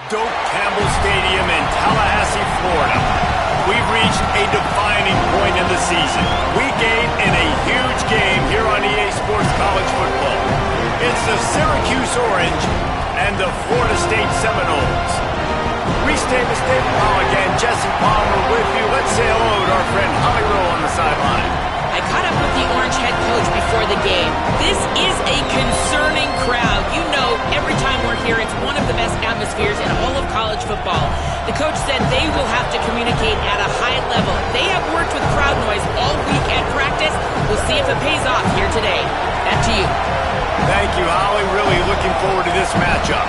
Doak Campbell Stadium in Tallahassee, Florida. We've reached a defining point in the season. Week 8 in a huge game here on EA Sports College Football. It's the Syracuse Orange and the Florida State Seminoles. Reese Davis, David Pollock, and Jesse Palmer with you. Let's say hello to our friend Holly Rowe on the sideline. I caught up with the Orange head coach before the game. This is a concerning crowd. You know, every time we're here, it's one of the best atmospheres in all of college football. The coach said they will have to communicate at a high level. They have worked with crowd noise all week at practice. We'll see if it pays off here today. Back to you. Thank you, Holly. Really looking forward to this matchup.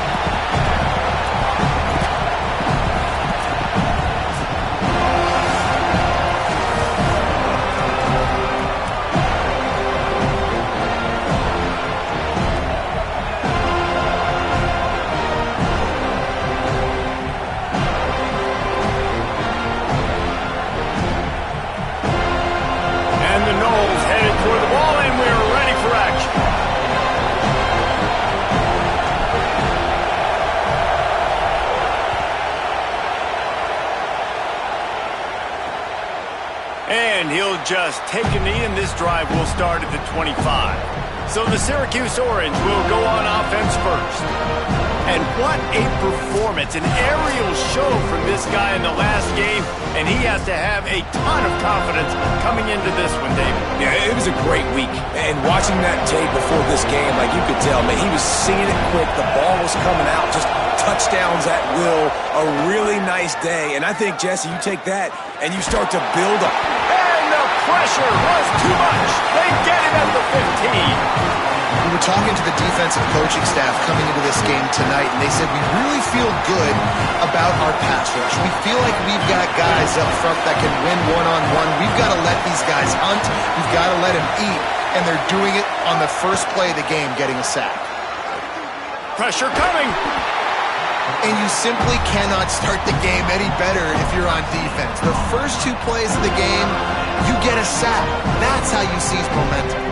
And he'll just take a knee, and this drive will start at the 25. So the Syracuse Orange will go on offense first. And what a performance, an aerial show from this guy in the last game, and he has to have a ton of confidence coming into this one, David. Yeah, it was a great week, and watching that tape before this game, like you could tell, man, he was seeing it quick, the ball was coming out, just touchdowns at will, a really nice day. And I think, Jesse, you take that, and you start to build up. Pressure was too much. They get him at the 15. We were talking to the defensive coaching staff coming into this game tonight, and they said we really feel good about our pass rush. We feel like we've got guys up front that can win one-on-one. We've got to let these guys hunt. We've got to let them eat, and they're doing it on the first play of the game, getting a sack. Pressure coming. And you simply cannot start the game any better if you're on defense. The first 2 plays of the game, you get a sack. That's how you seize momentum.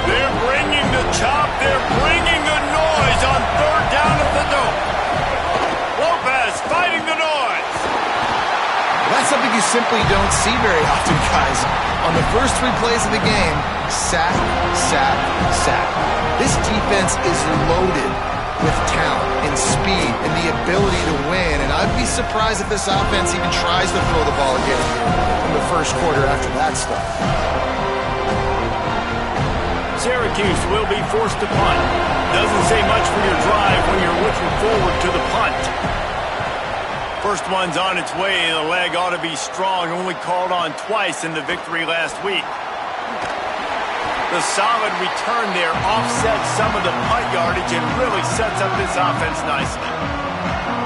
They're bringing the chop. They're bringing the noise on 3rd down at the Doak. Lopez fighting the noise. That's something you simply don't see very often, guys. On the first 3 plays of the game, sack, sack, sack. This defense is loaded with talent and speed and the ability to win, and I'd be surprised if this offense even tries to throw the ball again in the first quarter after that stuff. Syracuse will be forced to punt. Doesn't say much for your drive when you're looking forward to the punt. First one's on its way. The leg ought to be strong. Only called on twice in the victory last week. The solid return there offsets some of the punt yardage and really sets up this offense nicely.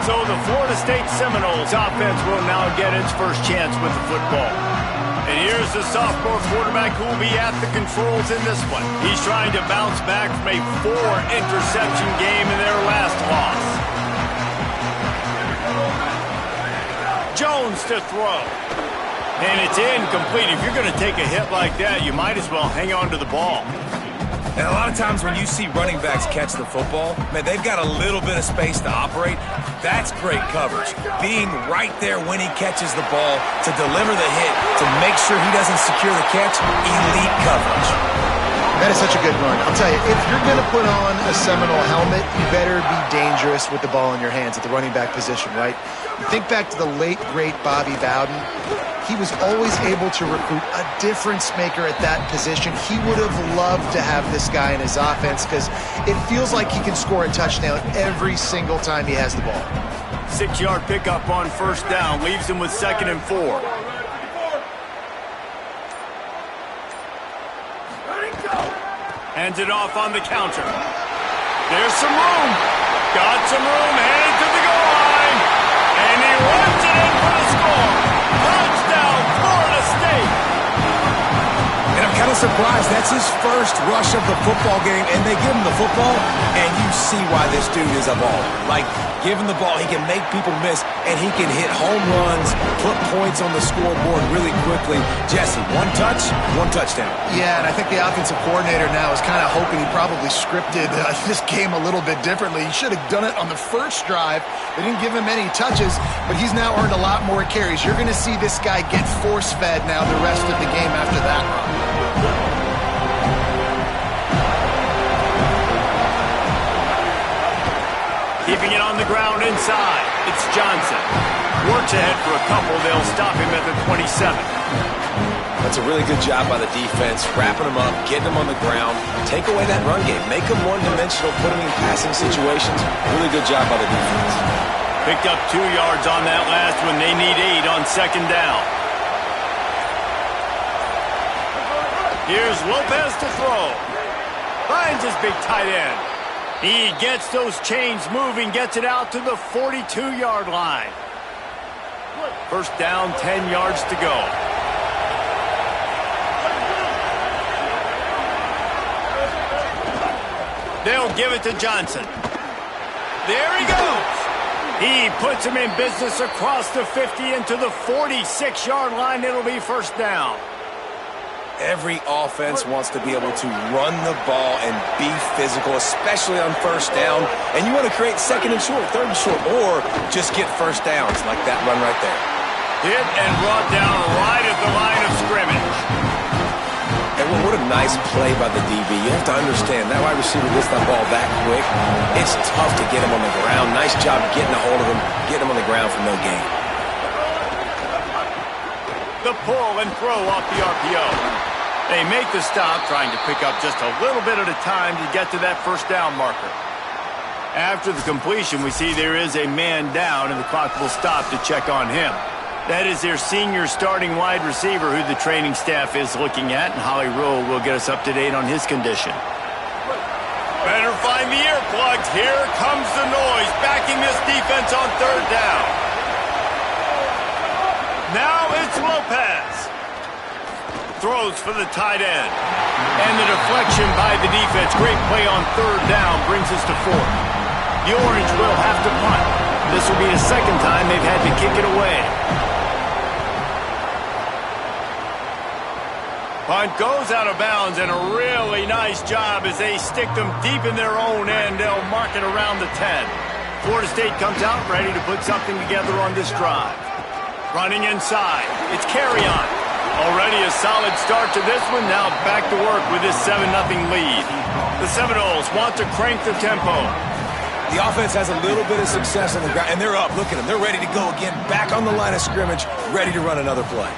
So the Florida State Seminoles offense will now get its first chance with the football. And here's the sophomore quarterback who will be at the controls in this one. He's trying to bounce back from a 4-interception game in their last loss. Jones to throw. And it's incomplete. If you're going to take a hit like that, you might as well hang on to the ball. And a lot of times when you see running backs catch the football, man, they've got a little bit of space to operate. That's great coverage. Being right there when he catches the ball to deliver the hit, to make sure he doesn't secure the catch, elite coverage. That is such a good run. I'll tell you, if you're going to put on a Seminole helmet, you better be dangerous with the ball in your hands at the running back position, right? You think back to the late, great Bobby Bowden. He was always able to recruit a difference maker at that position. He would have loved to have this guy in his offense because it feels like he can score a touchdown every single time he has the ball. 6-yard pickup on 1st down. Leaves him with 2nd and 4. Hands it off on the counter. There's some room. Got some room. Headed to the goal line. And he runs it in for the score. Touchdown, Florida State. And I'm kind of of surprised. That's his first rush of the football game, and they give him the football, and you see why this dude is a baller. Like, give him the ball, he can make people miss, and he can hit home runs, put points on the scoreboard really quickly. Jesse, one touch, one touchdown. Yeah, and I think the offensive coordinator now is kind of hoping he probably scripted this game a little bit differently. He should have done it on the first drive. They didn't give him any touches, but he's now earned a lot more carries. You're going to see this guy get force-fed now the rest of the game after that run. Keeping it on the ground inside. It's Johnson. Works ahead for a couple. They'll stop him at the 27. That's a really good job by the defense, wrapping him up, getting him on the ground, take away that run game, make him one-dimensional, put him in passing situations. Really good job by the defense. Picked up 2 yards on that last one. They need 8 on second down. Here's Lopez to throw. Finds his big tight end. He gets those chains moving, gets it out to the 42-yard line. First down, 10 yards to go. They'll give it to Johnson. There he goes. He puts him in business across the 50 into the 46-yard line. It'll be first down. Every offense wants to be able to run the ball and be physical, especially on first down. And you want to create second and short, third and short, or just get first downs like that run right there. Hit and brought down right at the line of scrimmage. And what a nice play by the DB. You have to understand, that wide receiver gets that ball that quick. It's tough to get him on the ground. Nice job getting a hold of him, getting him on the ground for no gain. The pull and throw off the RPO. They make the stop, trying to pick up just a little bit at a time to get to that first down marker. After the completion, we see there is a man down, and the clock will stop to check on him. That is their senior starting wide receiver who the training staff is looking at, and Holly Rowe will get us up to date on his condition. Better find the earplugs. Here comes the noise, backing this defense on third down. Now it's Lopez. Throws for the tight end. And the deflection by the defense. Great play on third down brings us to fourth. The Orange will have to punt. This will be the second time they've had to kick it away. Punt goes out of bounds, and a really nice job as they stick them deep in their own end. They'll mark it around the 10. Florida State comes out ready to put something together on this drive. Running inside. It's Carry-On. Already a solid start to this one. Now back to work with this 7-0 lead. The Seminoles want to crank the tempo. The offense has a little bit of success on the ground, and they're up. Look at them. They're ready to go again. Back on the line of scrimmage, ready to run another play.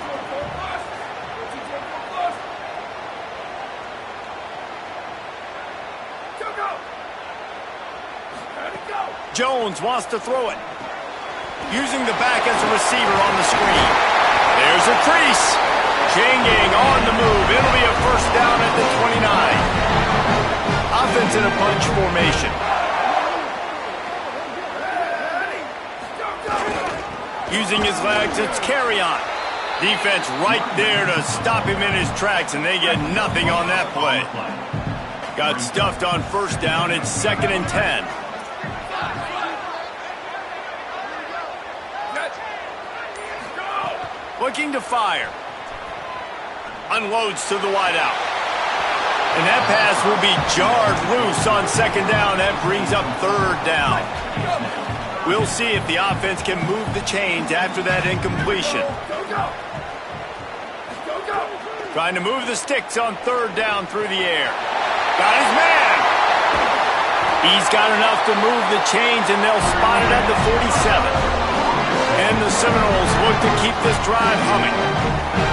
Jones wants to throw it. Using the back as a receiver on the screen. There's a crease. Chain gang on the move. It'll be a first down at the 29. Offense in a bunch formation. Using his legs, it's Carry-On. Defense right there to stop him in his tracks, and they get nothing on that play. Got stuffed on first down. It's 2nd and 10. Looking to fire. Unloads to the wideout. And that pass will be jarred loose on second down. That brings up third down. We'll see if the offense can move the chains after that incompletion. Trying to move the sticks on third down through the air. Got his man. He's got enough to move the chains, and they'll spot it at the 47. And the Seminoles look to keep this drive humming.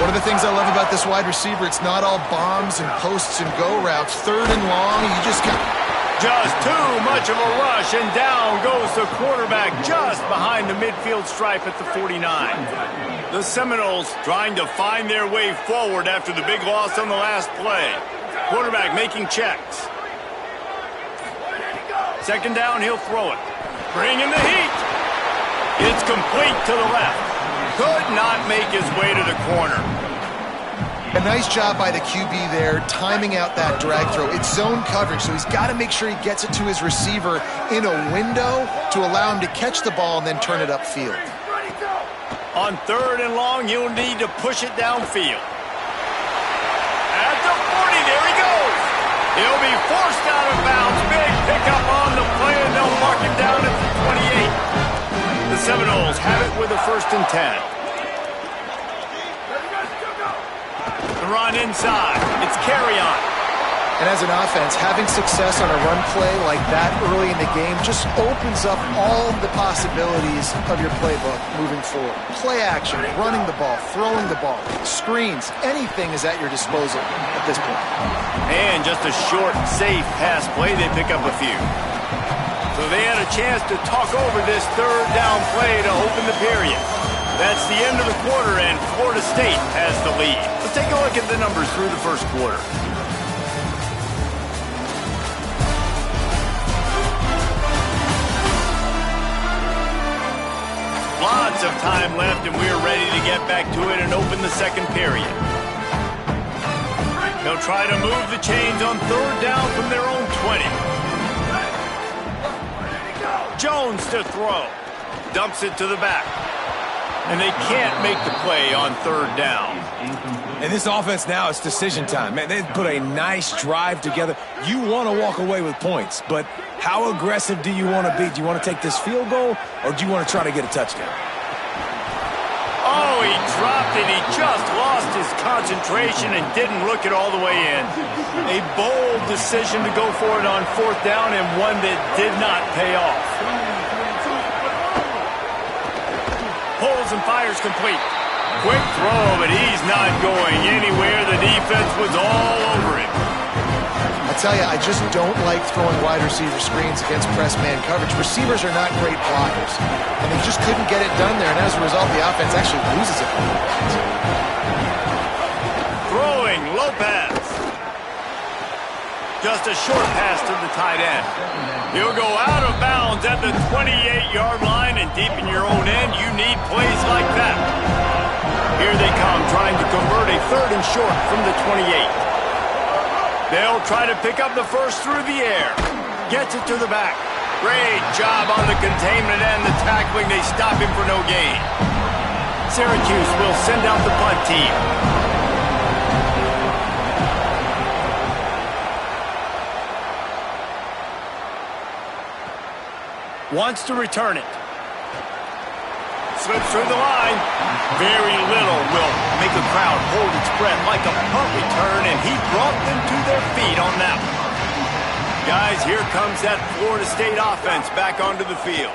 One of the things I love about this wide receiver, it's not all bombs and posts and go routes. Third and long, you just got... Just too much of a rush, and down goes the quarterback just behind the midfield stripe at the 49. The Seminoles trying to find their way forward after the big loss on the last play. Quarterback making checks. Second down, he'll throw it. Bring in the heat. It's complete to the left. Could not make his way to the corner. A nice job by the QB there, timing out that drag throw. It's zone coverage, so he's got to make sure he gets it to his receiver in a window to allow him to catch the ball and then turn it upfield. On 3rd and long, he'll need to push it downfield. At the 40, there he goes. He'll be forced out of bounds. Big pickup on the play, and they'll mark him down at the 28. The Seminoles have it with a 1st and 10. The run inside. It's carry on. And as an offense, having success on a run play like that early in the game just opens up all the possibilities of your playbook moving forward. Play action, running the ball, throwing the ball, screens, anything is at your disposal at this point. And just a short, safe pass play, they pick up a few. So they had a chance to talk over this 3rd down play to open the period. That's the end of the quarter, and Florida State has the lead. Let's take a look at the numbers through the 1st quarter. Lots of time left, and we're ready to get back to it and open the 2nd period. They'll try to move the chains on 3rd down from their own 20. Jones to throw. Dumps it to the back. And they can't make the play on 3rd down. And this offense now, it's decision time. Man, they've put a nice drive together. You want to walk away with points, but how aggressive do you want to be? Do you want to take this field goal, or do you want to try to get a touchdown? Oh, he dropped it. He just lost his concentration and didn't look it all the way in. A bold decision to go for it on 4th down, and one that did not pay off. Pulls and fires complete. Quick throw, but he's not going anywhere. The defense was all over him. I tell you, I just don't like throwing wide receiver screens against press man coverage. Receivers are not great blockers, and they just couldn't get it done there, and as a result, the offense actually loses it. Throwing, Lopez. Just a short pass to the tight end. He'll go out of bounds at the 28-yard line, and deep in your own end, you need plays like that. Here they come, trying to convert a 3rd and short from the 28. They'll try to pick up the 1st through the air. Gets it to the back. Great job on the containment and the tackling. They stop him for no gain. Syracuse will send out the punt team. Wants to return it. Slips through the line. Very little will make a crowd hold its breath like a punt return, and he brought them to their feet on that one. Guys, here comes that Florida State offense back onto the field.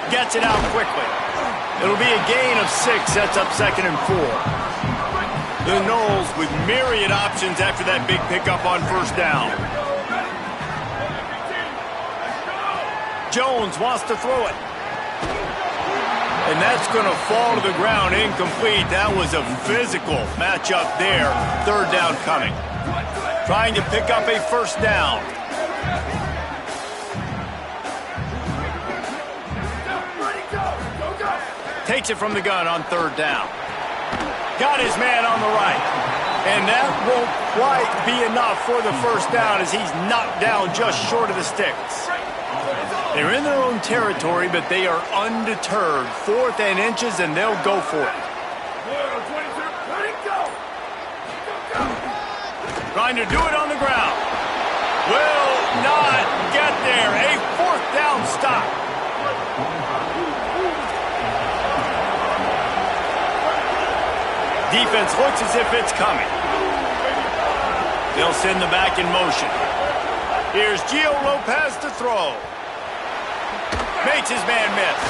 Gets it out quickly. It'll be a gain of 6, sets up 2nd and 4. The Noles with myriad options after that big pickup on 1st down. Jones wants to throw it. And that's going to fall to the ground incomplete. That was a physical matchup there. 3rd down coming. Trying to pick up a 1st down. Takes it from the gun on 3rd down. Got his man on the right. And that won't quite be enough for the 1st down as he's knocked down just short of the sticks. They're in their own territory, but they are undeterred. 4th and inches, and they'll go for it. Trying to do it on the ground. Will not get there. A 4th down stop. Defense looks as if it's coming. They'll send the back in motion. Here's Gio Lopez to throw. Makes his man miss.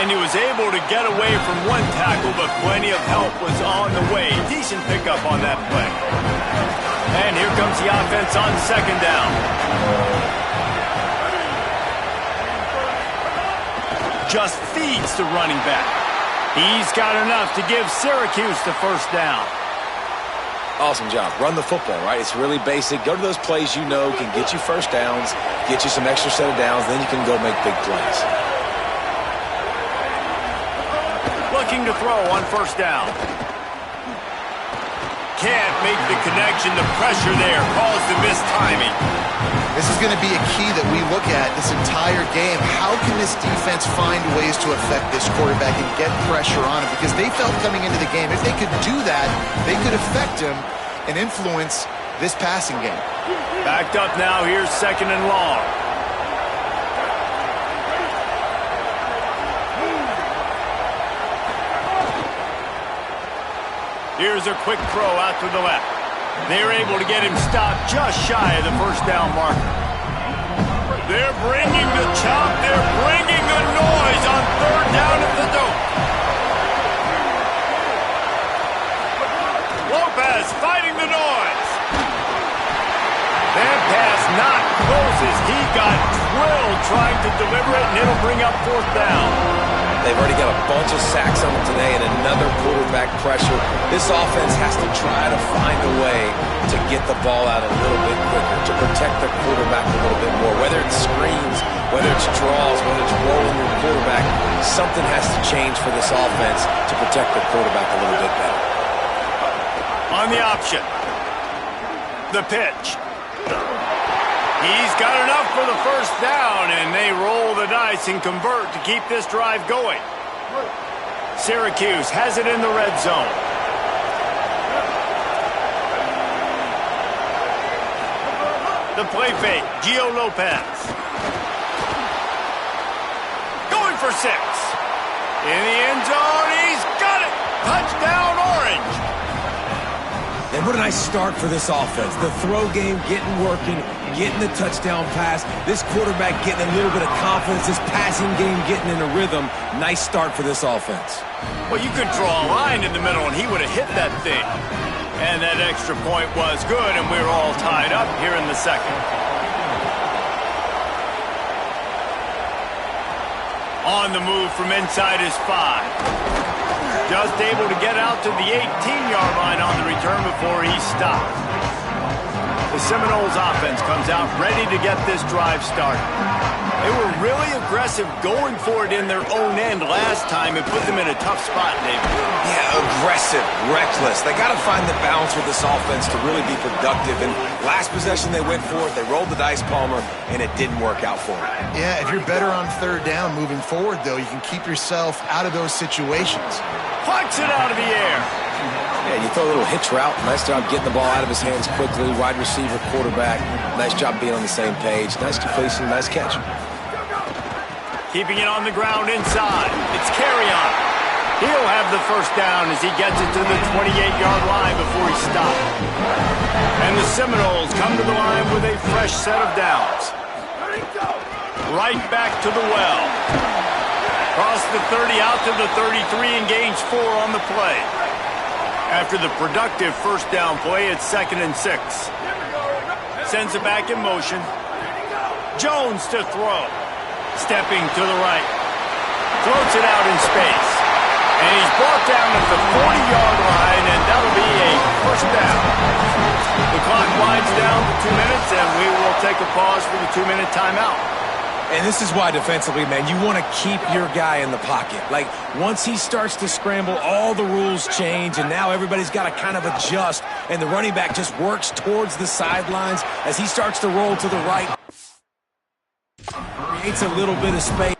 And he was able to get away from one tackle, but plenty of help was on the way. Decent pickup on that play. And here comes the offense on 2nd down. Just feeds the running back. He's got enough to give Syracuse the 1st down. Awesome job. Run the football, right? It's really basic. Go to those plays you know can get you 1st downs, get you some extra set of downs, then you can go make big plays. Looking to throw on 1st down. can't make the connection. The pressure there caused the mistiming. This is going to be a key that we look at this entire game. How can this defense find ways to affect this quarterback and get pressure on him? Because they felt coming into the game, if they could do that, they could affect him and influence this passing game. Backed up now. Here's 2nd and long. Here's a quick throw out to the left. They're able to get him stopped just shy of the first down marker. They're bringing the chop. They're bringing the noise on 3rd down at the dope. Lopez fighting the noise. That pass not close as he got drilled trying to deliver it, and it'll bring up 4th down. They've already got a bunch of sacks on them today and another quarterback pressure. This offense has to try to find a way to get the ball out a little bit quicker, to protect the quarterback a little bit more. Whether it's screens, whether it's draws, whether it's rolling your quarterback, something has to change for this offense to protect the quarterback a little bit better. On the option. The pitch. He's got enough for the first down, and they roll the dice and convert to keep this drive going. Syracuse has it in the red zone. The play fake, Gio Lopez. Going for 6. In the end zone, he's got it. Touchdown, Orange. And what a nice start for this offense. The throw game getting working, getting the touchdown pass. This quarterback getting a little bit of confidence. This passing game getting in a rhythm. Nice start for this offense. Well, you could draw a line in the middle, and he would have hit that thing. And that extra point was good, and we're all tied up here in the 2nd. On the move from inside his 5. Just able to get out to the 18-yard line on the return before he stopped. The Seminoles offense comes out ready to get this drive started. They were really aggressive going for it in their own end last time and put them in a tough spot, David. Yeah, aggressive, reckless. They got to find the balance with this offense to really be productive. And last possession they went for it, they rolled the dice, Palmer, and it didn't work out for them. Yeah, if you're better on 3rd down moving forward, though, you can keep yourself out of those situations. Plucks it out of the air. Yeah, you throw a little hitch route. Nice job getting the ball out of his hands quickly. Wide receiver, quarterback. Nice job being on the same page. Nice completion, nice catch. Keeping it on the ground inside. It's Carrion. He'll have the first down as he gets it to the 28-yard line before he stops. And the Seminoles come to the line with a fresh set of downs. Right back to the well. Across the 30, out to the 33, and gains 4 on the play. After the productive first down play, it's 2nd and 6. Sends it back in motion. Jones to throw. Stepping to the right. Floats it out in space. And he's brought down at the 40-yard line, and that'll be a first down. The clock winds down to 2 minutes, and we will take a pause for the 2-minute timeout. And this is why defensively, man, you want to keep your guy in the pocket. Like, once he starts to scramble, all the rules change, and now everybody's got to kind of adjust, and the running back just works towards the sidelines as he starts to roll to the right. Creates a little bit of space.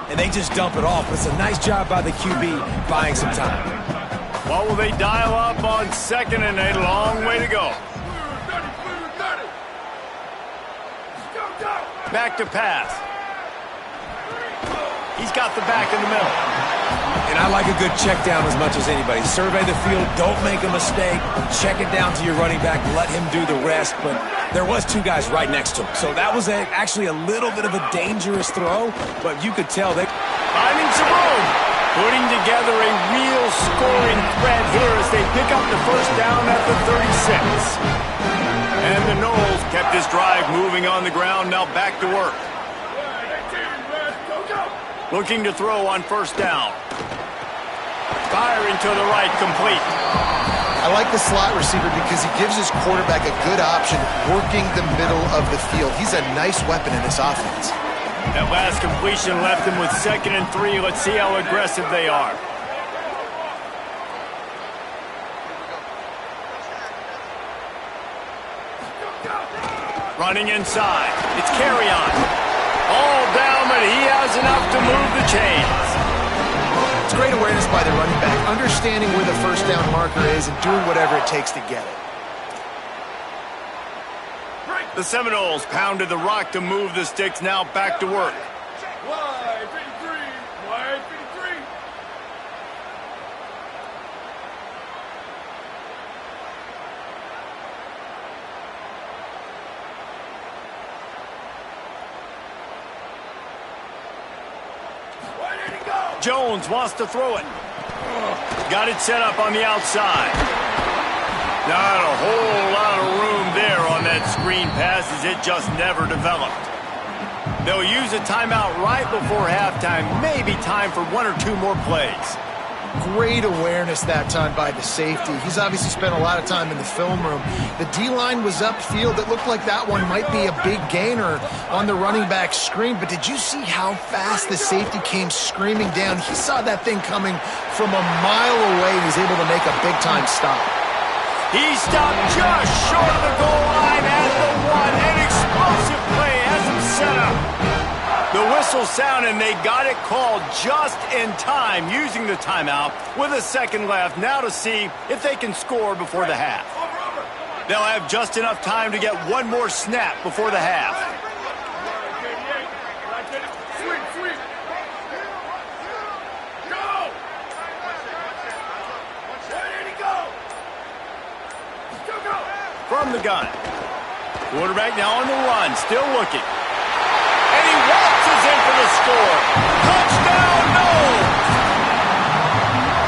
And they just dump it off. It's a nice job by the QB buying some time. What will they dial up on 2nd and a long way to go? Back to pass. He's got the back in the middle. And I like a good check down as much as anybody. Survey the field, don't make a mistake, check it down to your running back, let him do the rest. But there was 2 guys right next to him. So that was actually a little bit of a dangerous throw, but you could tell they... Finding some room. Putting together a real scoring threat here as they pick up the first down at the 36. And the Noles kept this drive moving on the ground, now back to work. Looking to throw on first down. Firing to the right, complete. I like the slot receiver because he gives his quarterback a good option working the middle of the field. He's a nice weapon in this offense. That last completion left him with 2nd and 3. Let's see how aggressive they are. Running inside. It's carry on. All down, but he has enough to move the chains. It's great awareness by the running back, understanding where the first down marker is and doing whatever it takes to get it. The Seminoles pounded the rock to move the sticks, now back to work. Wide 53, wide 53. Where did he go? Jones wants to throw it. Got it set up on the outside. Not a whole lot of room there on that screen pass as it just never developed. They'll use a timeout right before halftime. Maybe time for 1 or 2 more plays. Great awareness that time by the safety. He's obviously spent a lot of time in the film room. The D-line was upfield. It looked like that one might be a big gainer on the running back screen. But did you see how fast the safety came screaming down? He saw that thing coming from a mile away. He's able to make a big-time stop. He stopped just short of the goal line at the 1. An explosive play has him set up. The whistle sounded, and they got it called just in time, using the timeout with a second left. Now to see if they can score before the half. They'll have just enough time to get one more snap before the half. Sweep. Go! Where did he go? Still go! From the gun. Quarterback now on the run, still looking. And he waltzes in for the score. Touchdown, no!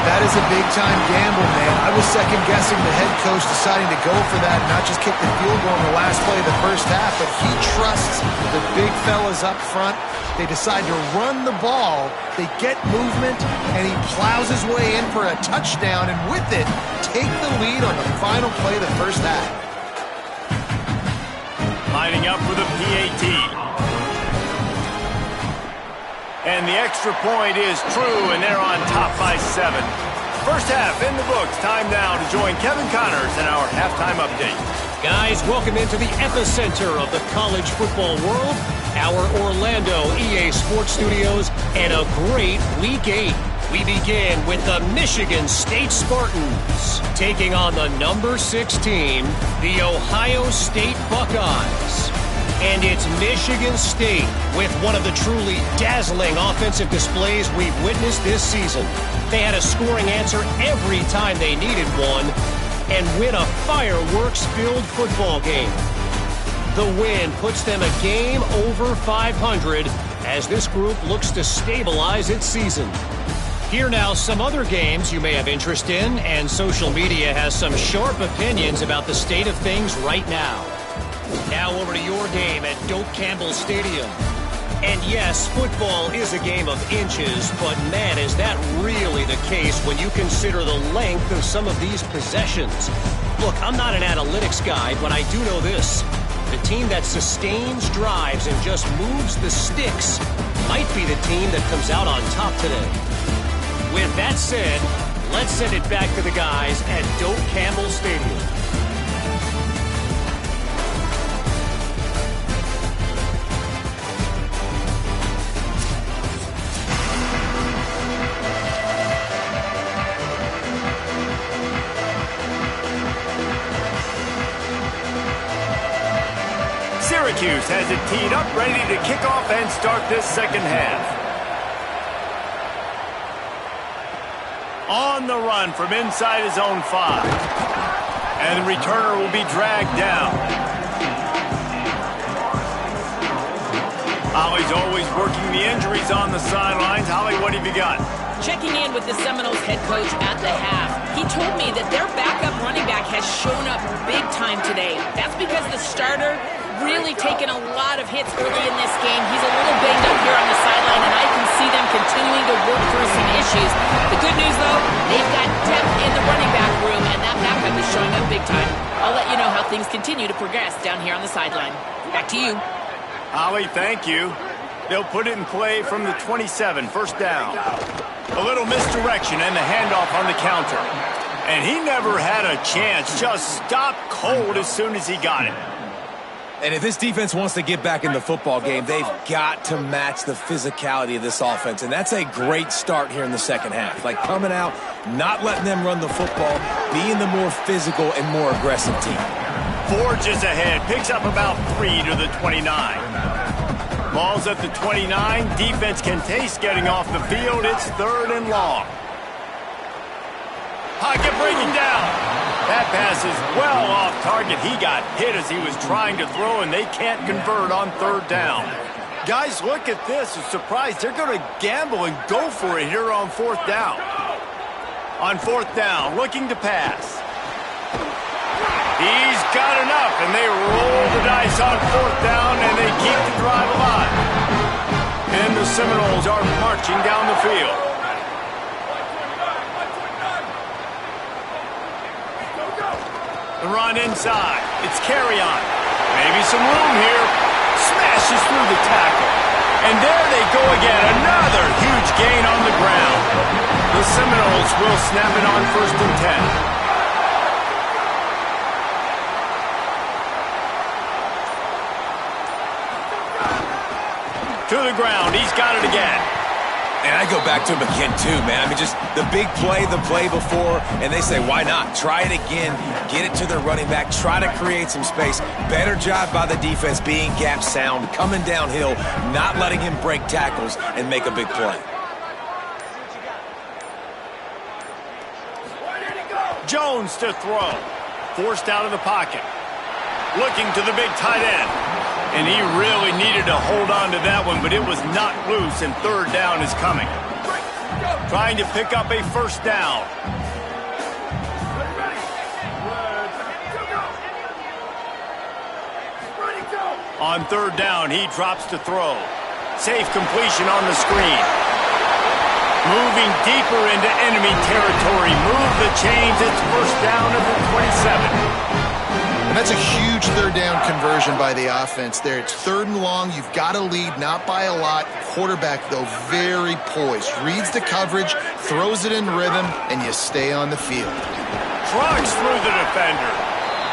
That is a big-time gamble, man. I was second-guessing the head coach deciding to go for that and not just kick the field goal in the last play of the first half, but he trusts the big fellas up front. They decide to run the ball. They get movement, and he plows his way in for a touchdown, and with it, take the lead on the final play of the first half. Lining up for the PAT. And the extra point is true, and they're on top by 7. First half in the books. Time now to join Kevin Connors in our halftime update. Guys, welcome into the epicenter of the college football world, our Orlando EA Sports Studios, and a great Week 8. We begin with the Michigan State Spartans taking on the number 6 team, the Ohio State Buckeyes. And it's Michigan State with one of the truly dazzling offensive displays we've witnessed this season. They had a scoring answer every time they needed one and win a fireworks-filled football game. The win puts them a game over 500 as this group looks to stabilize its season. Here now some other games you may have interest in, and social media has some sharp opinions about the state of things right now. Now over to your game at Doak Campbell Stadium. And yes, football is a game of inches, but man, is that really the case when you consider the length of some of these possessions. Look, I'm not an analytics guy, but I do know this. The team that sustains drives and just moves the sticks might be the team that comes out on top today. With that said, let's send it back to the guys at Doak Campbell Stadium. Syracuse has it teed up, ready to kick off and start this second half. On the run from inside his own 5. And the returner will be dragged down. Holly's always working the injuries on the sidelines. Holly, what have you got? Checking in with the Seminoles head coach at the half. He told me that their backup running back has shown up big time today. That's because the starter really taken a lot of hits early in this game. He's a little banged up here on the sideline, and I can see them continuing to work through some issues. The good news, though, they've got depth in the running back room, and that backup is showing up big time. I'll let you know how things continue to progress down here on the sideline. Back to you. Ollie, thank you. They'll put it in play from the 27, first down. A little misdirection and the handoff on the counter. And he never had a chance, just stopped cold as soon as he got it. And if this defense wants to get back in the football game, they've got to match the physicality of this offense. And that's a great start here in the second half. Like coming out, not letting them run the football, being the more physical and more aggressive team. Forges ahead, picks up about 3 to the 29. Ball's at the 29. Defense can taste getting off the field. It's 3rd and long. Pocket breaking down. That pass is well off target. He got hit as he was trying to throw, and they can't convert on 3rd down. Guys, look at this. I'm surprised. They're going to gamble and go for it here on 4th down. On 4th down, looking to pass. He's got enough, and they roll the dice on 4th down, and they keep the drive alive. And the Seminoles are marching down the field. The run inside. It's carry on. Maybe some room here. Smashes through the tackle. And there they go again. Another huge gain on the ground. The Seminoles will snap it on 1st and 10. To the ground. He's got it again. And I go back to him again, too, man. I mean, just the big play, the play before, and they say, why not? Try it again. Get it to their running back. Try to create some space. Better job by the defense being gap sound, coming downhill, not letting him break tackles and make a big play. Jones to throw. Forced out of the pocket. Looking to the big tight end. And he really needed to hold on to that one, but it was not loose, and 3rd down is coming. Trying to pick up a 1st down. On 3rd down, he drops to throw. Safe completion on the screen. Moving deeper into enemy territory. Move the chains. It's 1st down at the 27. And that's a huge 3rd down conversion by the offense there. It's 3rd and long. You've got to lead, not by a lot. Quarterback, though, very poised. Reads the coverage, throws it in rhythm, and you stay on the field. Trucks through the defender.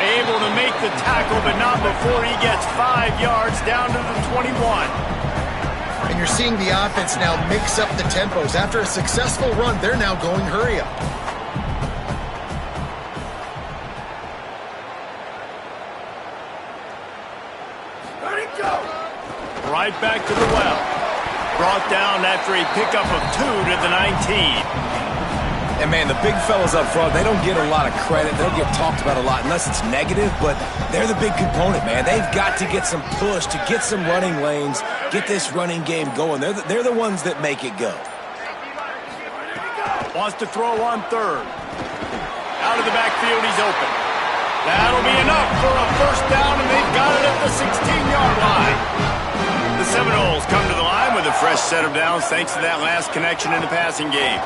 Able to make the tackle, but not before he gets 5 yards down to the 21. And you're seeing the offense now mix up the tempos. After a successful run, they're now going hurry up. Right back to the well. Brought down after a pickup of 2 to the 19. And, man, the big fellas up front, they don't get a lot of credit. They don't get talked about a lot unless it's negative, but they're the big component, man. They've got to get some push, to get some running lanes, get this running game going. They're the ones that make it go. Wants to throw on 3rd. Out of the backfield, he's open. That'll be enough for a 1st down, and they've got it at the 16-yard line. The Seminoles come to the line with a fresh set of downs thanks to that last connection in the passing game.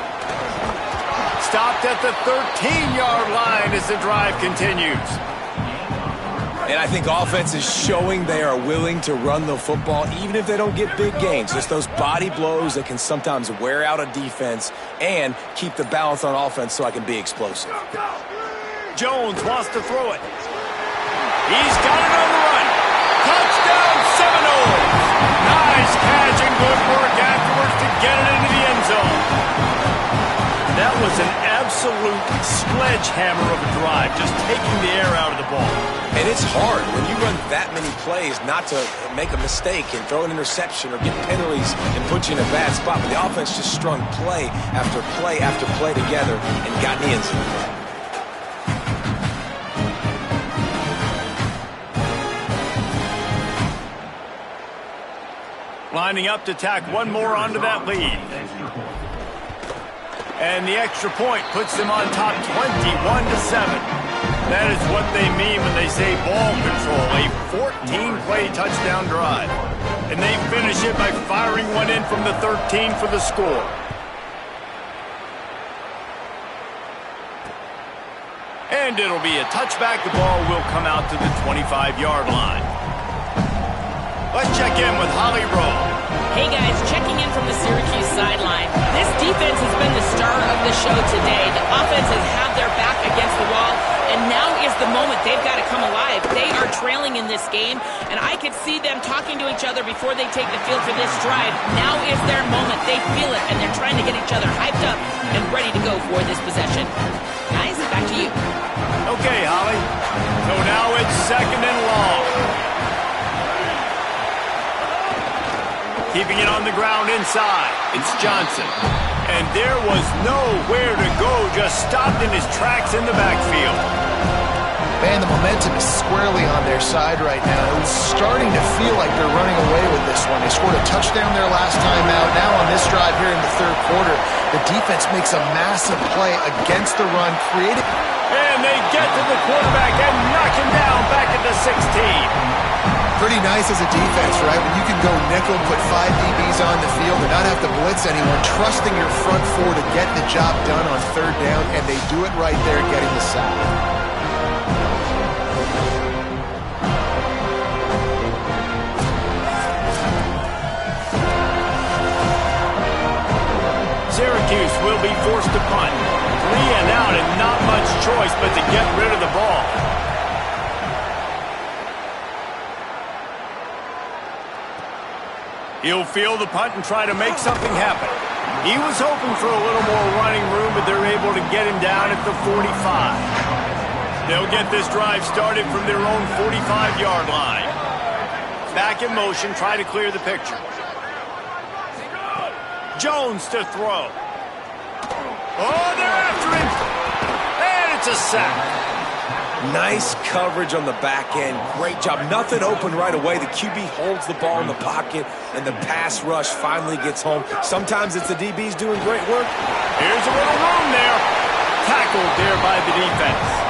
Stopped at the 13-yard line as the drive continues. And I think offense is showing they are willing to run the football, even if they don't get big gains. Just those body blows that can sometimes wear out a defense and keep the balance on offense so I can be explosive. Jones wants to throw it. He's got it on the run. Touchdown, Seminoles! Nice catch and good work afterwards to get it into the end zone. That was an absolute sledgehammer of a drive, just taking the air out of the ball. And it's hard when you run that many plays not to make a mistake and throw an interception or get penalties and put you in a bad spot. But the offense just strung play after play after play together and got in the end zone. Lining up to tack one more onto that lead. And the extra point puts them on top 21-7. That is what they mean when they say ball control, a 14-play touchdown drive. And they finish it by firing one in from the 13 for the score. And it'll be a touchback. The ball will come out to the 25-yard line. Let's check in with Holly Rowe. Hey guys, checking in from the Syracuse sideline. This defense has been the star of the show today. The offense has had their back against the wall, and now is the moment they've got to come alive. They are trailing in this game, and I could see them talking to each other before they take the field for this drive. Now is their moment. They feel it, and they're trying to get each other hyped up and ready to go for this possession. Guys, back to you. Okay, Holly. So now it's second and long. Keeping it on the ground inside. It's Johnson. And there was nowhere to go, just stopped in his tracks in the backfield. Man, the momentum is squarely on their side right now. It's starting to feel like they're running away with this one. They scored a touchdown their last time out. Now on this drive here in the third quarter, the defense makes a massive play against the run, creating... And they get to the quarterback and knock him down back at the 16. Pretty nice as a defense, right? When you can go nickel, put 5 DBs on the field and not have to blitz anyone, trusting your front four to get the job done on third down, and they do it right there, getting the sack. Syracuse will be forced to punt. 3 and out and not much choice but to get rid of the ball. He'll field the punt and try to make something happen. He was hoping for a little more running room, but they're able to get him down at the 45. They'll get this drive started from their own 45-yard line. Back in motion, try to clear the picture. Jones to throw. Oh, they're after him. And it's a sack. Nice coverage on the back end. Great job. Nothing open right away. The QB holds the ball in the pocket, and the pass rush finally gets home. Sometimes it's the DBs doing great work. Here's a little room there. Tackled there by the defense.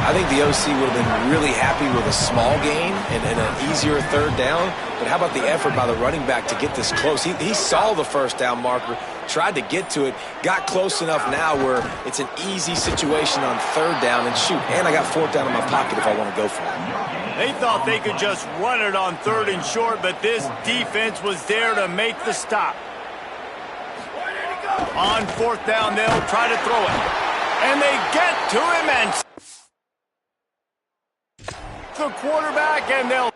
I think the OC would have been really happy with a small gain and an easier third down. But how about the effort by the running back to get this close? He saw the first down marker, tried to get to it, got close enough now where it's an easy situation on third down, and shoot, and I got fourth down in my pocket if I want to go for it. They thought they could just run it on third and short, but this defense was there to make the stop. On fourth down, they'll try to throw it. And they get to him and the quarterback, and they'll...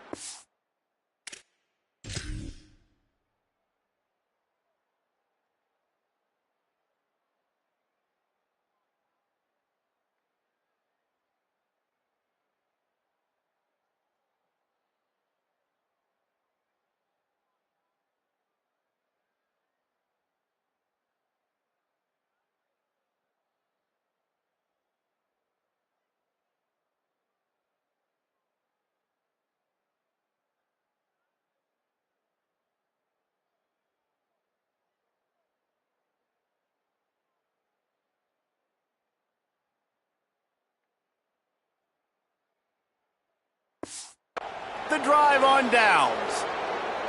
the drive on downs.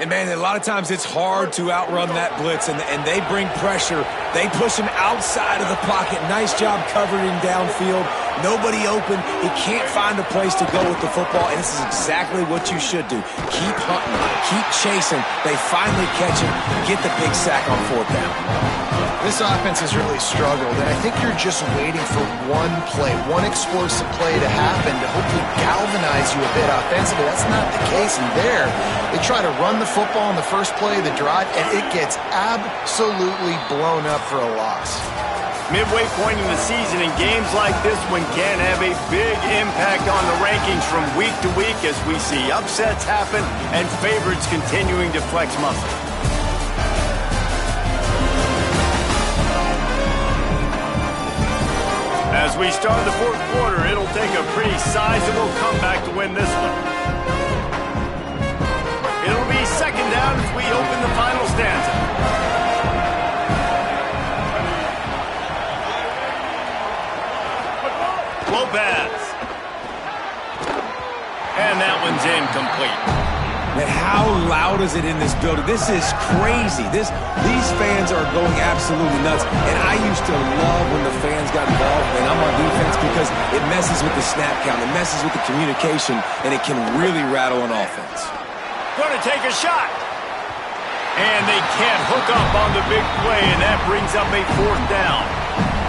And, man, a lot of times it's hard to outrun that blitz, and they bring pressure. They push him outside of the pocket. Nice job covering downfield. Nobody open. He can't find a place to go with the football, and this is exactly what you should do. Keep hunting. Keep chasing. They finally catch him. Get the big sack on fourth down. This offense has really struggled, and I think you're just waiting for one play, one explosive play to happen to hopefully galvanize you a bit offensively. That's not the case in there. They try to run the football in the first play of the drive, and it gets absolutely blown up for a loss. Midway point in the season, and games like this one can have a big impact on the rankings from week to week as we see upsets happen and favorites continuing to flex muscle. As we start the fourth quarter, it'll take a pretty sizable comeback to win this one. It'll be second down as we open the final stanza. Lopez. And that one's incomplete. Man, how loud is it in this building? This is crazy. These fans are going absolutely nuts. And I used to love when the fans got involved and I'm on defense because it messes with the snap count. It messes with the communication, and it can really rattle an offense. Going to take a shot. And they can't hook up on the big play, and that brings up a 4th down.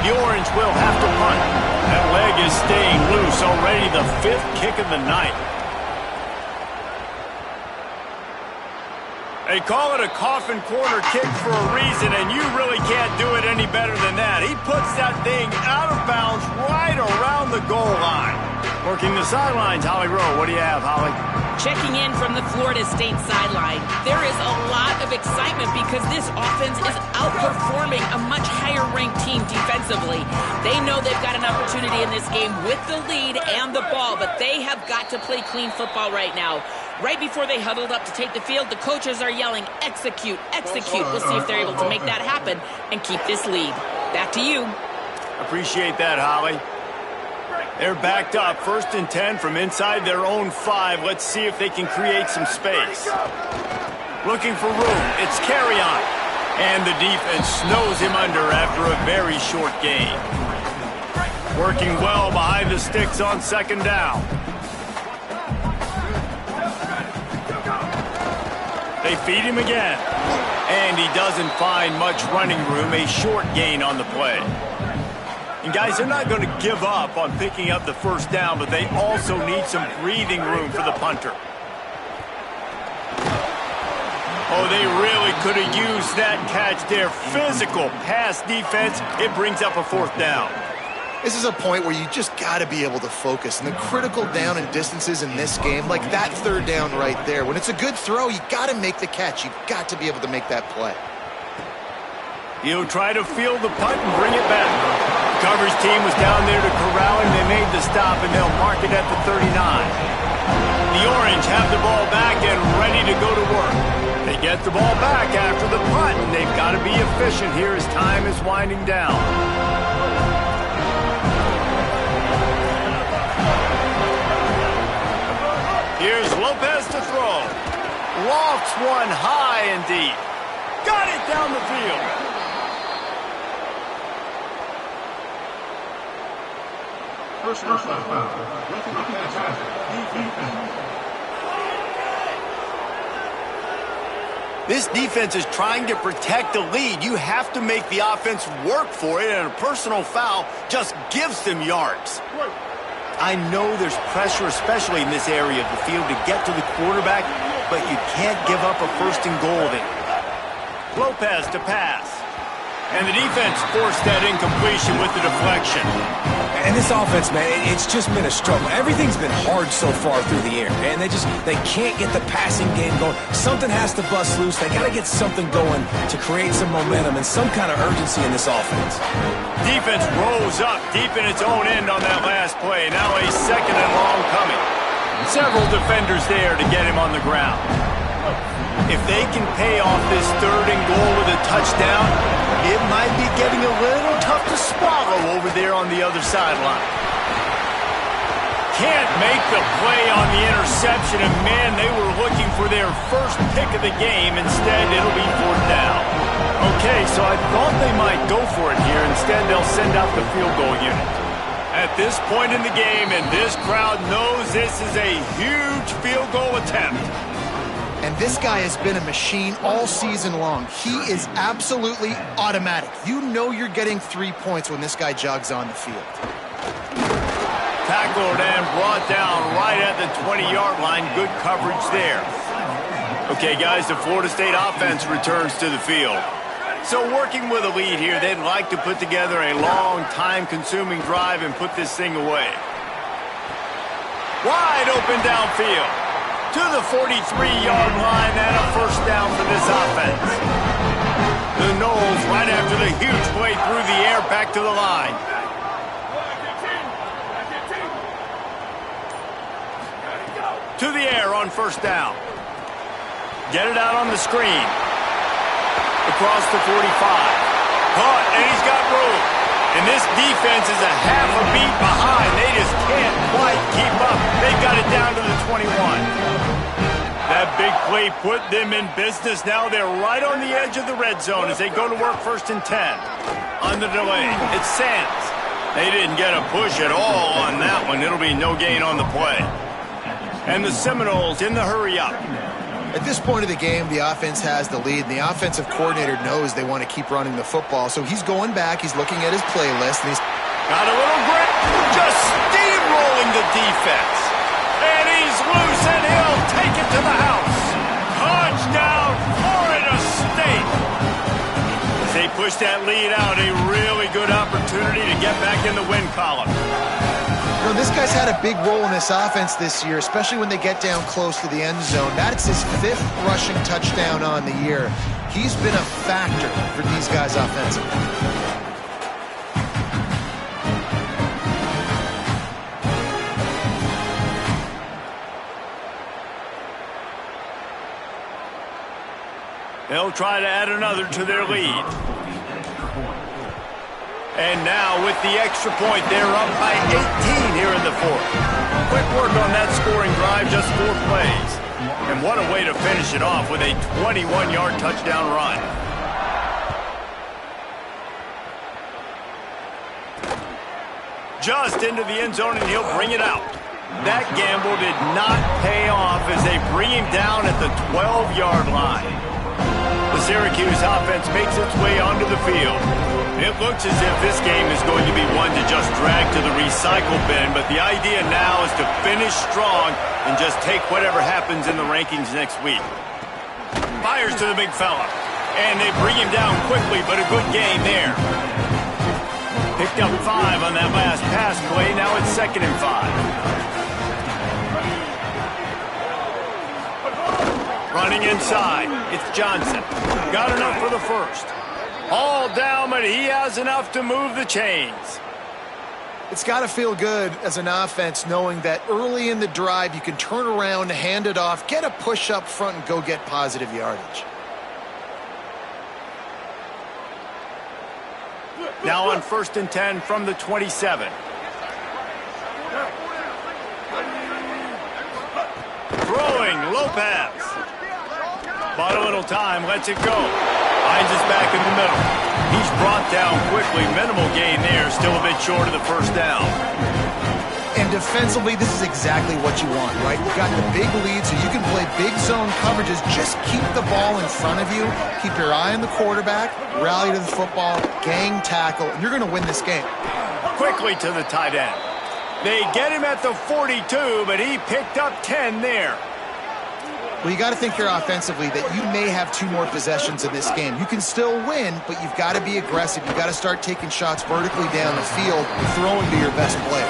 The Orange will have to punt. That leg is staying loose already, the 5th kick of the night. They call it a coffin corner kick for a reason, and you really can't do it any better than that. He puts that thing out of bounds right around the goal line. Working the sidelines, Holly Rowe. What do you have, Holly? Checking in from the Florida State sideline, there is a lot of excitement because this offense is outperforming a much higher-ranked team defensively. They know they've got an opportunity in this game with the lead and the ball, but they have got to play clean football right now. Right before they huddled up to take the field, the coaches are yelling, execute, execute. We'll see if they're able to make that happen and keep this lead. Back to you. Appreciate that, Holly. They're backed up, 1st and 10 from inside their own 5. Let's see if they can create some space. Looking for room. It's carry on. And the defense snows him under after a very short gain. Working well behind the sticks on 2nd down. They feed him again. And he doesn't find much running room. A short gain on the play. And guys, they're not going to give up on picking up the 1st down, but they also need some breathing room for the punter. Oh, they really could have used that catch there. Physical pass defense. It brings up a 4th down. This is a point where you just got to be able to focus. And the critical down and distances in this game, like that 3rd down right there, when it's a good throw, you got to make the catch. You've got to be able to make that play. He'll try to field the punt and bring it back. The coverage team was down there to corral him. They made the stop, and they'll mark it at the 39. The Orange have the ball back and ready to go to work. They get the ball back after the punt, and they've got to be efficient here as time is winding down. Here's Lopez to throw. Lofts one high and deep. Got it down the field. This defense is trying to protect the lead. You have to make the offense work for it, and a personal foul just gives them yards. I know there's pressure, especially in this area of the field, to get to the quarterback, but you can't give up a 1st and goal there. Lopez to pass. And the defense forced that incompletion with the deflection. And this offense, man, it's just been a struggle. Everything's been hard so far through the air, and they can't get the passing game going. Something has to bust loose. They got to get something going to create some momentum and some kind of urgency in this offense. Defense rose up deep in its own end on that last play. Now a 2nd and long coming. Several defenders there to get him on the ground. If they can pay off this 3rd and goal with a touchdown, it might be getting a little tough to swallow over there on the other sideline. Can't make the play on the interception, and man, they were looking for their 1st pick of the game. Instead, it'll be 4th down. Okay, so I thought they might go for it here. Instead, they'll send out the field goal unit. At this point in the game, and this crowd knows this is a huge field goal attempt. And this guy has been a machine all season long. He is absolutely automatic. You know you're getting 3 points when this guy jogs on the field. Tackled and brought down right at the 20-yard line. Good coverage there. Okay, guys, the Florida State offense returns to the field. So working with a lead here, they'd like to put together a long, time-consuming drive and put this thing away. Wide open downfield. To the 43-yard line and a 1st down for this offense. The Noles right after the huge play through the air back to the line. To the air on 1st down. Get it out on the screen. Across the 45. Caught, and he's got room. And this defense is a half a beat behind. They just can't quite keep up. They got it down down to the 21. That big play put them in business. Now they're right on the edge of the red zone as they go to work 1st and 10. On the delay, it's Sands. They didn't get a push at all on that one. It'll be no gain on the play. And the Seminoles in the hurry-up. At this point of the game, the offense has the lead, and the offensive coordinator knows they want to keep running the football. So he's going back, he's looking at his playlist, and he's got a little grip, just steamrolling the defense. And he's loose, and he'll take it to the house. Touchdown, Florida State. As they push that lead out, a really good opportunity to get back in the win column. You know, this guy's had a big role in this offense this year, especially when they get down close to the end zone. That's his 5th rushing touchdown on the year. He's been a factor for these guys offensively. They'll try to add another to their lead. And now with the extra point, they're up by 18 here in the 4th. Quick work on that scoring drive, just 4 plays. And what a way to finish it off with a 21-yard touchdown run. Just into the end zone, and he'll bring it out. That gamble did not pay off as they bring him down at the 12-yard line. The Syracuse offense makes its way onto the field. It looks as if this game is going to be one to just drag to the recycle bin, but the idea now is to finish strong and just take whatever happens in the rankings next week. Fires to the big fella, and they bring him down quickly, but a good game there. Picked up 5 on that last pass play. Now it's 2nd and 5. Running inside, it's Johnson. Got enough for the 1st. All down, but he has enough to move the chains. It's got to feel good as an offense knowing that early in the drive you can turn around, hand it off, get a push up front, and go get positive yardage. Now on 1st and 10 from the 27. Throwing, Lopez. Bought a little time, lets it go. Finds us back in the middle. He's brought down quickly. Minimal gain there. Still a bit short of the 1st down. And defensively, this is exactly what you want, right? You've got the big lead, so you can play big zone coverages. Just keep the ball in front of you. Keep your eye on the quarterback. Rally to the football. Gang tackle. And you're going to win this game. Quickly to the tight end. They get him at the 42, but he picked up 10 there. Well, you got to think here offensively that you may have 2 more possessions in this game. You can still win, but you've got to be aggressive. You've got to start taking shots vertically down the field, throwing to your best players.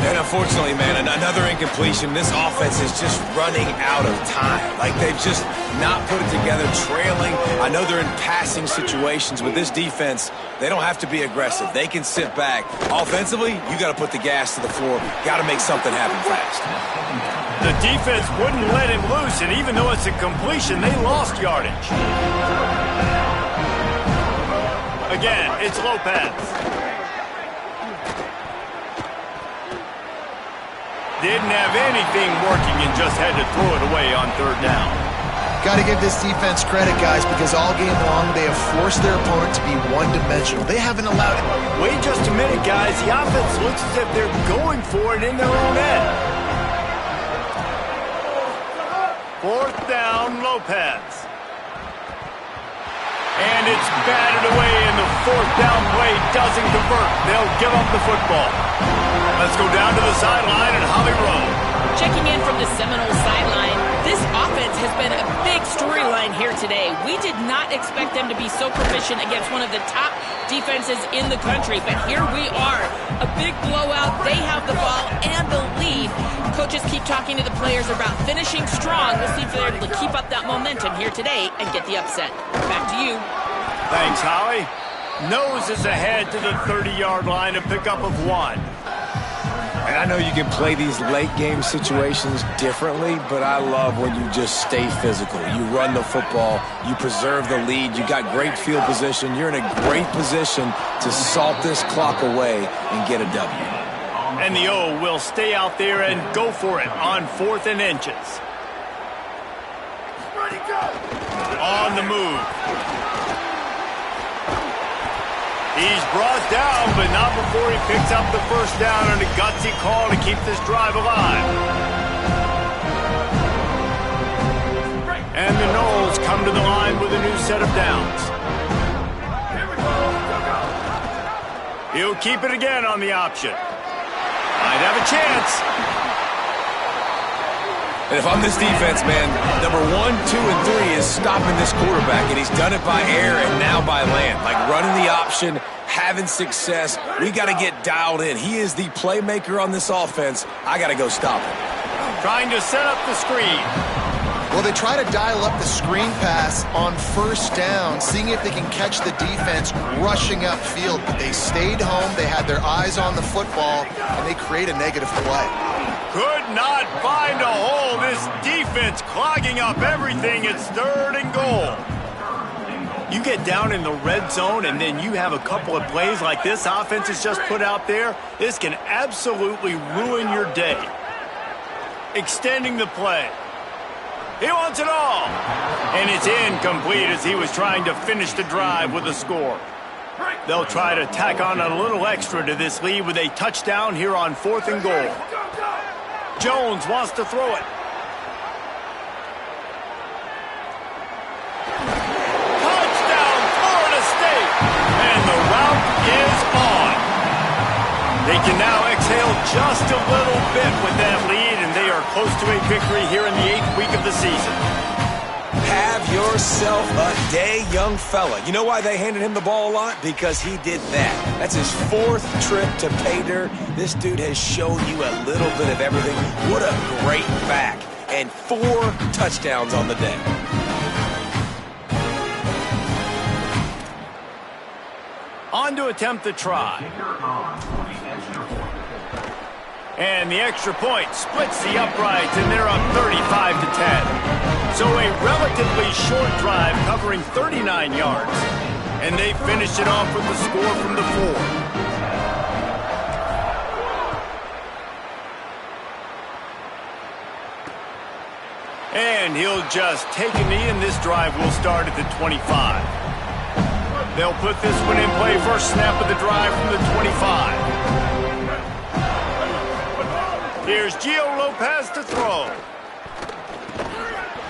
And unfortunately, man, another incompletion. This offense is just running out of time. Like they've just not put it together, trailing. I know they're in passing situations, but this defense, they don't have to be aggressive. They can sit back. Offensively, you got to put the gas to the floor. Got to make something happen fast. The defense wouldn't let him loose, and even though it's a completion, they lost yardage. Again, it's Lopez. Didn't have anything working and just had to throw it away on 3rd down. Got to give this defense credit, guys, because all game long they have forced their opponent to be one-dimensional. They haven't allowed it. Wait just a minute, guys. The offense looks as if they're going for it in their own end. 4th down, Lopez. And it's batted away, and the 4th down play doesn't convert. They'll give up the football. Let's go down to the sideline at Holly Rowe. Checking in from the Seminole sideline, this offense has been a big storyline here today. We did not expect them to be so proficient against one of the top defenses in the country, but here we are. A big blowout. They have the ball and the lead. Coaches keep talking to the players about finishing strong. We'll see if they're able to keep up that momentum here today and get the upset. Back to you. Thanks, Holly. Nose is ahead to the 30-yard line, a pickup of 1. And I know you can play these late-game situations differently, but I love when you just stay physical. You run the football, you preserve the lead, you got great field position. You're in a great position to salt this clock away and get a W. And the O will stay out there and go for it on 4th and inches. Ready, go! On the move. He's brought down, but not before he picks up the first down on a gutsy call to keep this drive alive. And the Knowles come to the line with a new set of downs. Here we go! Go, go! He'll keep it again on the option. Might have a chance. And if I'm this defense, man, number 1, 2, and 3 is stopping this quarterback, and he's done it by air and now by land. Like running the option, having success. We got to get dialed in. He is the playmaker on this offense. I got to go stop him. Trying to set up the screen. Well, they try to dial up the screen pass on 1st down, seeing if they can catch the defense rushing upfield. But they stayed home, they had their eyes on the football, and they create a negative play. Could not find a hole. This defense clogging up everything. It's 3rd and goal. You get down in the red zone, and then you have a couple of plays like this offense has just put out there. This can absolutely ruin your day. Extending the play. He wants it all. And it's incomplete as he was trying to finish the drive with a score. They'll try to tack on a little extra to this lead with a touchdown here on 4th and goal. Jones wants to throw it. Touchdown, Florida State. And the route is on. They can now exhale just a little bit with that lead, and they are close to a victory here in the 8th week of the season. Have yourself a day, young fella. You know why they handed him the ball a lot? Because he did that. That's his 4th trip to pay dirt. This dude has shown you a little bit of everything. What a great back. And 4 touchdowns on the day. On to attempt the try. And the extra point splits the uprights, and they're up 35 to 10. So a relatively short drive covering 39 yards. And they finished it off with the score from the 4. And he'll just take a knee, and this drive will start at the 25. They'll put this one in play. First snap of the drive from the 25. Here's Gio Lopez to throw.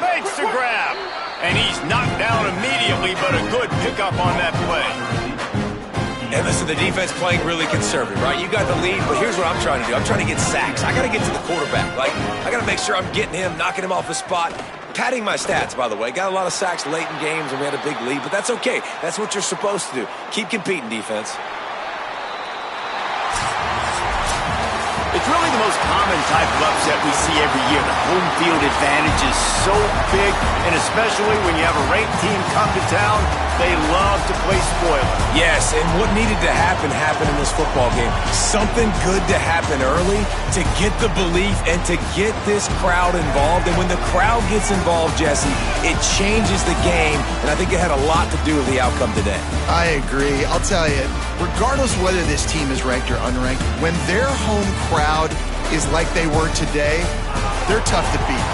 Makes the grab. And he's knocked down immediately, but a good pickup on that play. And listen, the defense playing really conservative, right? You got the lead, but here's what I'm trying to do. I'm trying to get sacks. I got to get to the quarterback. Like, I got to make sure I'm getting him, knocking him off his spot. Padding my stats, by the way. Got a lot of sacks late in games, and we had a big lead, but that's okay. That's what you're supposed to do. Keep competing, defense. It's really the most common type of upset we see every year. The home field advantage is so big, and especially when you have a ranked team come to town, they love to play spoiler. Yes, and what needed to happen happened in this football game. Something good to happen early to get the belief and to get this crowd involved. And when the crowd gets involved, Jesse, it changes the game, and I think it had a lot to do with the outcome today. I agree. I'll tell you, regardless of whether this team is ranked or unranked, when their home crowd is like they were today, they're tough to beat,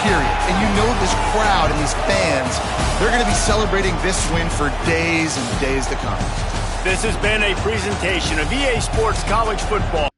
period. And you know this crowd and these fans, they're going to be celebrating this win for days and days to come. This has been a presentation of EA Sports College Football.